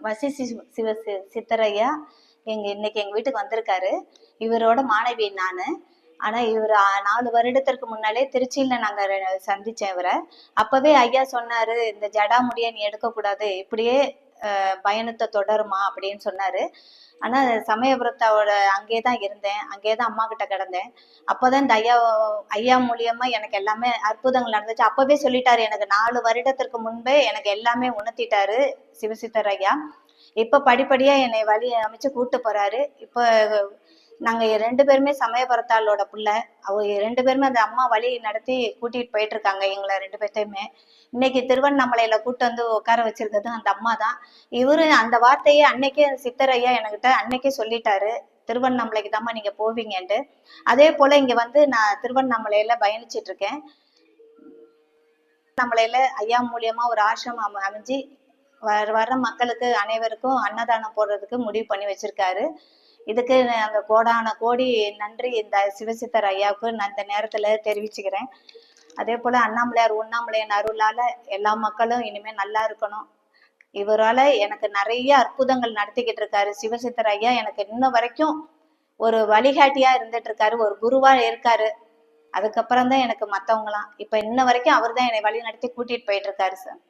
வசி சித்தரையா இன்னைக்கு எங்க வீட்டுக்கு வந்திருக்காரு. இவரோட மாணவி நானு. ஆனா இவர் 4 வருடத்திற்கு முன்னாலே திருச்சியில நாங்க சந்திச்சேன் இவரை. அப்பவே ஐயா சொன்னாரு, இந்த ஜடாமுடிய நீ எடுக்கக்கூடாது, இப்படியே பயணத்தை தொடருமா அப்படின்னு சொன்னாரு. ஆனா சமயபுரத்தோட அங்கேதான் இருந்தேன், அங்கேதான் அம்மா கிட்ட கிடந்தேன். அப்பதான் இந்த ஐயா மூலியமா எனக்கு எல்லாமே அற்புதங்கள் நடந்துச்சு. அப்பவே சொல்லிட்டாரு, எனக்கு 4 வருடத்திற்கு முன்பே எனக்கு எல்லாமே உணர்த்திட்டாரு சிவசித்தர் ஐயா. இப்ப படிப்படியா என்னை வழி அமைச்சு கூட்டு போறாரு. இப்ப நாங்க 2 பேருமே சமயபுரத்தாளோட பிள்ளை. அவங்க 2 பேருமே அந்த அம்மா வழி நடத்தி கூட்டிட்டு போயிட்டு இருக்காங்க எங்களை 2 பேர்த்தையுமே. இன்னைக்கு திருவண்ணாமலையில கூட்டு வந்து உட்கார வச்சிருக்கிறது அந்த அம்மா தான். இவரு அந்த வார்த்தையே அன்னைக்கே சித்தரையா என்கிட்ட அன்னைக்கே சொல்லிட்டாரு, திருவண்ணாமலைக்கு தாம்மா நீங்க போவீங்கன்ட்டு. அதே போல இங்க வந்து நான் திருவண்ணாமலையில பயணிச்சிட்டு இருக்கேன். திருவண்ணாமலையில ஐயா மூலியமா ஒரு ஆசிரமம் அமைஞ்சு வர்ற மக்களுக்கு அனைவருக்கும் அன்னதானம் போடுறதுக்கு முடிவு பண்ணி வச்சிருக்காரு. இதுக்கு அந்த கோடான கோடி நன்றி இந்த சிவசித்தர் ஐயாவுக்கு நான் இந்த நேரத்துல தெரிவிச்சுக்கிறேன். அதே போல அண்ணாமலையார் உண்ணாமலையார் அருளால எல்லா மக்களும் இனிமே நல்லா இருக்கணும். இவரால எனக்கு நிறைய அற்புதங்கள் நடத்திக்கிட்டு இருக்காரு சிவசித்தர் ஐயா. எனக்கு இன்ன வரைக்கும் ஒரு வழிகாட்டியா இருந்துட்டு இருக்காரு, ஒரு குருவா இருக்காரு. அதுக்கப்புறம் தான் எனக்கு மத்தவங்களாம். இப்ப இன்ன வரைக்கும் அவர் தான் என்னை வழி நடத்தி கூட்டிட்டு போயிட்டு இருக்காரு சார்.